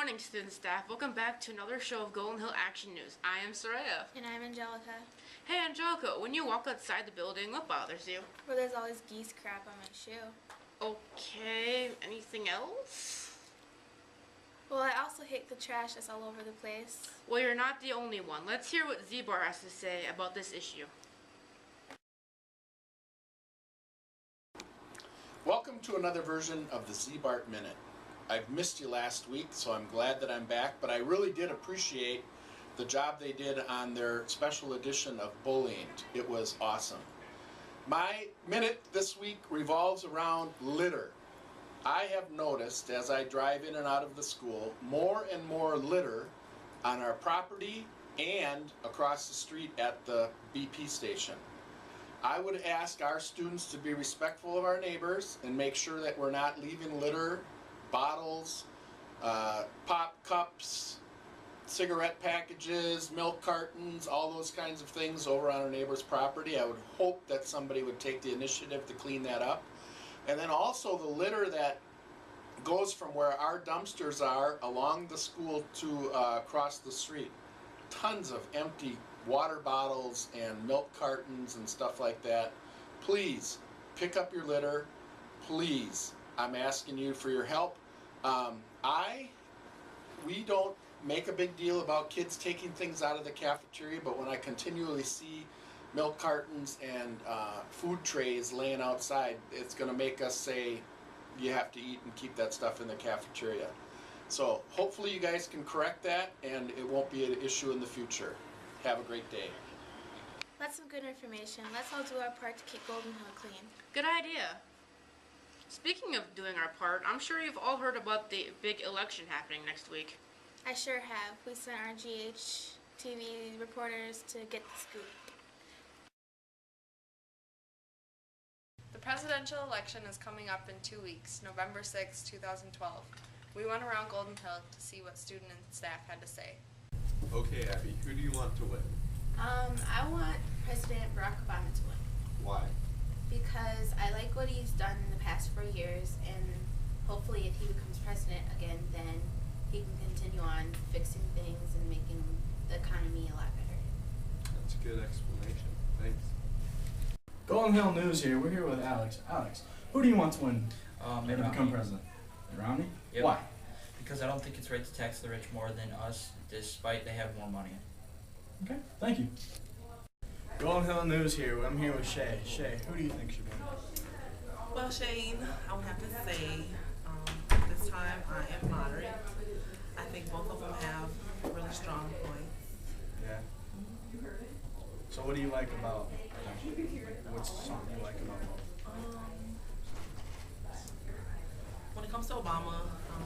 morning, student staff. Welcome back to another show of Golden Hill Action News. I am Soraya. And I'm Angelica. Hey Angelica, when you walk outside the building, what bothers you? Well, there's always geese crap on my shoe. Okay, anything else? Well, I also hate the trash that's all over the place. Well, you're not the only one. Let's hear what Bart has to say about this issue. Welcome to another version of the Bart Minute. I've missed you last week, so I'm glad that I'm back, but I really did appreciate the job they did on their special edition of bullying. It was awesome. My minute this week revolves around litter. I have noticed as I drive in and out of the school, more and more litter on our property and across the street at the BP station. I would ask our students to be respectful of our neighbors and make sure that we're not leaving litter, bottles, pop cups, cigarette packages, milk cartons, all those kinds of things over on our neighbor's property. I would hope that somebody would take the initiative to clean that up. And then also the litter that goes from where our dumpsters are along the school to across the street. Tons of empty water bottles and milk cartons and stuff like that. Please pick up your litter. Please, I'm asking you for your help. We don't make a big deal about kids taking things out of the cafeteria, but when I continually see milk cartons and food trays laying outside, it's going to make us say you have to eat and keep that stuff in the cafeteria. So hopefully you guys can correct that and it won't be an issue in the future. Have a great day. That's some good information. Let's all do our part to keep Golden Hill clean. Good idea. Speaking of doing our part, I'm sure you've all heard about the big election happening next week. I sure have. We sent our Ghtv reporters to get the scoop. The presidential election is coming up in 2 weeks, November 6, 2012. We went around Golden Hill to see what student and staff had to say. Okay, Abby, who do you want to win? I want President Barack Obama to win. Why? Because I like what he's done in the past 4 years, and hopefully if he becomes president again, then he can continue on fixing things and making the economy a lot better. That's a good explanation. Thanks. Golden Hill News here. We're here with Alex. Alex, who do you want to win Mitt to become Romney. president? Mitt Romney? Yep. Why? Because I don't think it's right to tax the rich more than us, despite they have more money. Okay, thank you. Golden Hill News here. I'm here with Shay. Shay, who do you think should win? Well, Shane, I would have to say this time I am moderate. I think both of them have really strong points. Yeah. So what do you like about them? What's something you like about them? When it comes to Obama,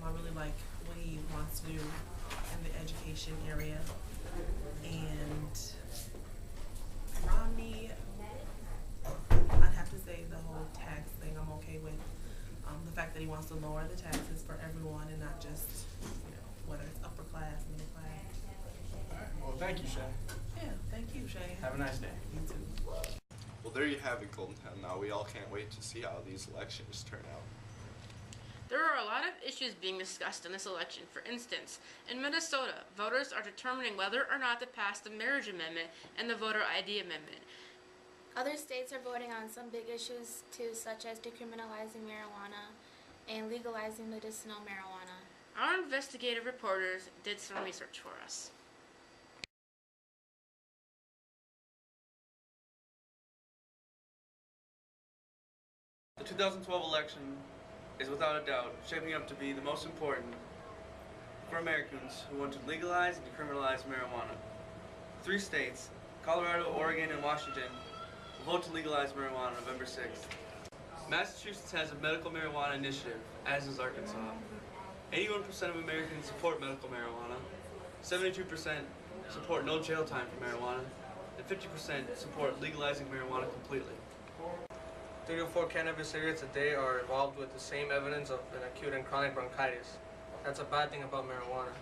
I really like what he wants to do in the education area. And Romney, I'd have to say the whole tax thing I'm okay with. The fact that he wants to lower the taxes for everyone and not just, whether it's upper class, middle class. All right. Well, thank you, Shay. Yeah, thank you, Shane. Have a nice day. You too. Well, there you have it, Golden Hill. Now we all can't wait to see how these elections turn out. There are a lot of issues being discussed in this election. For instance, in Minnesota, voters are determining whether or not to pass the marriage amendment and the voter ID amendment. Other states are voting on some big issues too, such as decriminalizing marijuana and legalizing medicinal marijuana. Our investigative reporters did some research for us. The 2012 election is without a doubt shaping up to be the most important for Americans who want to legalize and decriminalize marijuana. 3 states, Colorado, Oregon, and Washington, will vote to legalize marijuana November 6th. Massachusetts has a medical marijuana initiative, as does Arkansas. 81% of Americans support medical marijuana, 72% support no jail time for marijuana, and 50% support legalizing marijuana completely. 3 to 4 cannabis cigarettes a day are involved with the same evidence of an acute and chronic bronchitis. That's a bad thing about marijuana.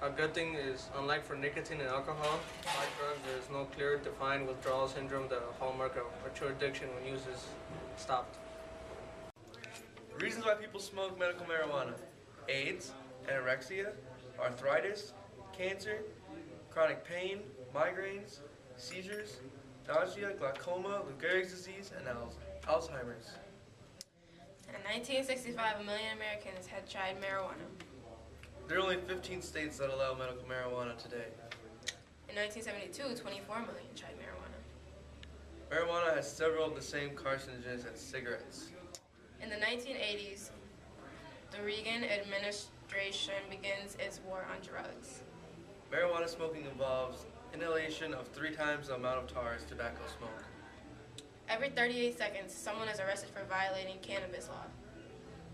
A good thing is, unlike for nicotine and alcohol, like drugs, there is no clear defined withdrawal syndrome, the hallmark of mature addiction when use is stopped. Reasons why people smoke medical marijuana: AIDS, anorexia, arthritis, cancer, chronic pain, migraines, seizures, nausea, glaucoma, Lou Gehrig's disease, and Alzheimer's. In 1965, 1 million Americans had tried marijuana. There are only 15 states that allow medical marijuana today. In 1972, 24 million tried marijuana. Marijuana has several of the same carcinogens as cigarettes. In the 1980s, the Reagan administration begins its war on drugs. Marijuana smoking involves inhalation of 3 times the amount of tar as tobacco smoke. Every 38 seconds, someone is arrested for violating cannabis law.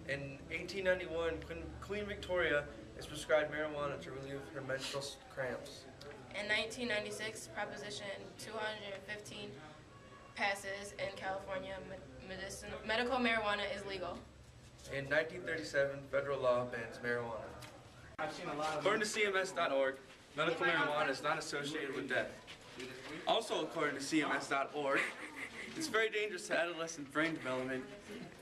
In 1891, Queen Victoria is prescribed marijuana to relieve her menstrual cramps. In 1996, Proposition 215 passes in California. Medical marijuana is legal. In 1937, federal law bans marijuana. According to CMS.org, medical marijuana is not associated with death. Also, according to CMS.org, it's very dangerous to adolescent brain development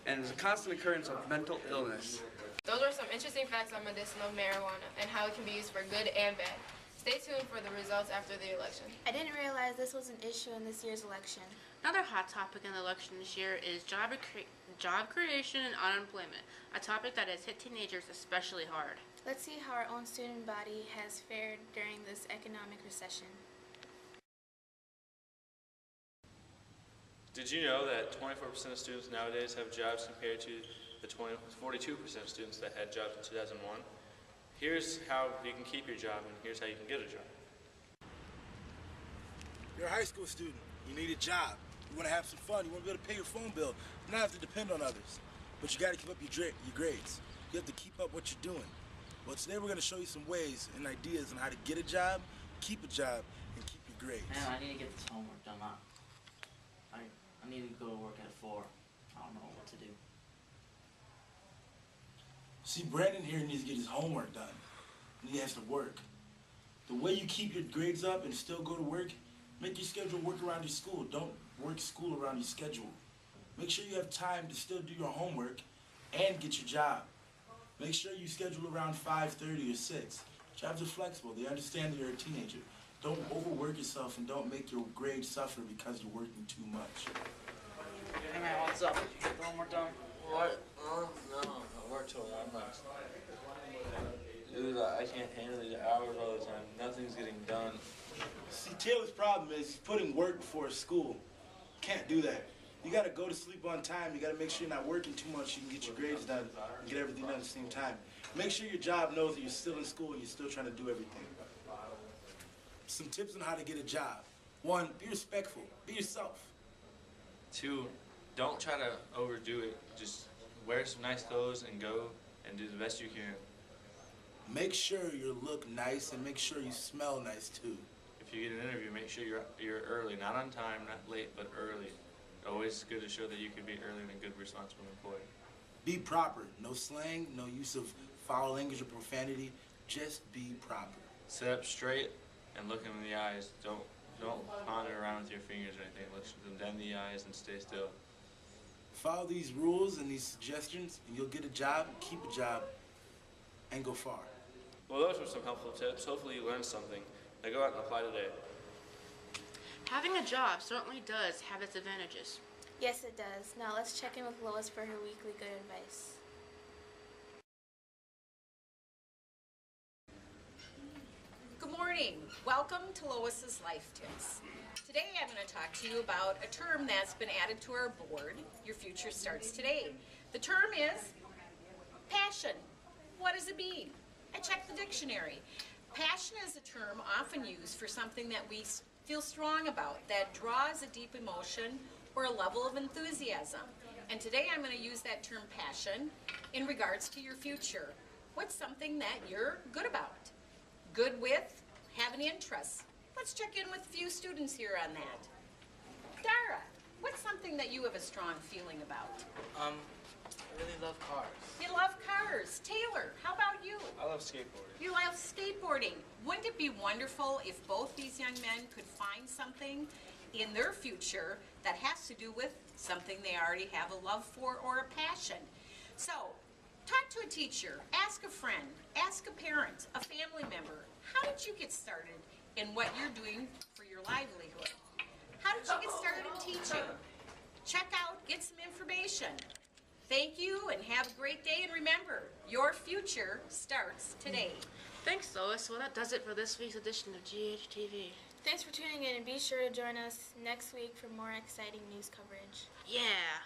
and is a constant occurrence of mental illness. Those are some interesting facts on medicinal marijuana and how it can be used for good and bad. Stay tuned for the results after the election. I didn't realize this was an issue in this year's election. Another hot topic in the election this year is job creation and unemployment, a topic that has hit teenagers especially hard. Let's see how our own student body has fared during this economic recession. Did you know that 24% of students nowadays have jobs compared to the 42% of students that had jobs in 2001? Here's how you can keep your job, and here's how you can get a job. You're a high school student. You need a job. You want to have some fun. You want to be able to pay your phone bill. You not have to depend on others. But you got to keep up your grades. You have to keep up what you're doing. Well, today we're going to show you some ways and ideas on how to get a job, keep a job, and keep your grades. Man, I need to get this homework done. I need to go to work at 4. I don't know what to do. See, Brandon here needs to get his homework done. And he has to work. The way you keep your grades up and still go to work, make your schedule work around your school. Don't work school around your schedule. Make sure you have time to still do your homework and get your job. Make sure you schedule around 5:30 or 6. Jobs are flexible. They understand that you're a teenager. Don't overwork yourself and don't make your grades suffer because you're working too much. Hey man, what's up? Did you get the homework done? What? No, I work till 1 month. Dude, I can't handle these hours all the time. Nothing's getting done. See, Taylor's problem is he's putting work before school. Can't do that. You gotta go to sleep on time. You gotta make sure you're not working too much. You can get your grades done and get everything done at the same time. Make sure your job knows that you're still in school and you're still trying to do everything. Some tips on how to get a job. 1, be respectful. Be yourself. 2, don't try to overdo it. Just wear some nice clothes and go and do the best you can. Make sure you look nice and make sure you smell nice too. If you get an interview, make sure you're early, not on time, not late, but early. Always good to show that you can be early and a good, responsible employee. Be proper. No slang, no use of foul language or profanity. Just be proper. Sit up straight and look them in the eyes. Don't ponder around with your fingers or anything. Look them dead in the eyes and stay still. Follow these rules and these suggestions and you'll get a job, keep a job, and go far. Well, those were some helpful tips. Hopefully you learned something. Now go out and apply today. Having a job certainly does have its advantages. Yes, it does. Now let's check in with Lois for her weekly good advice. Good morning. Welcome to Lois's Life Tips. Today I'm going to talk to you about a term that's been added to our board. Your future starts today. The term is passion. What does it mean? I checked the dictionary. Passion is a term often used for something that we feel strong about, that draws a deep emotion or a level of enthusiasm. And today I'm going to use that term passion in regards to your future. What's something that you're good about? Good with? Have an interest? Let's check in with a few students here on that. Dara, what's something that you have a strong feeling about? I really love cars. You love cars. Taylor, how about you? I love skateboarding. You love skateboarding. Wouldn't it be wonderful if both these young men could find something in their future that has to do with something they already have a love for or a passion? So, Talk to a teacher, ask a friend, ask a parent, a family member. How did you get started in what you're doing for your livelihood? How did you get started in teaching? Check out, get some information. Thank you and have a great day, and remember, your future starts today. Thanks, Lois. Well, that does it for this week's edition of Ghtv. Thanks for tuning in, and be sure to join us next week for more exciting news coverage. Yeah.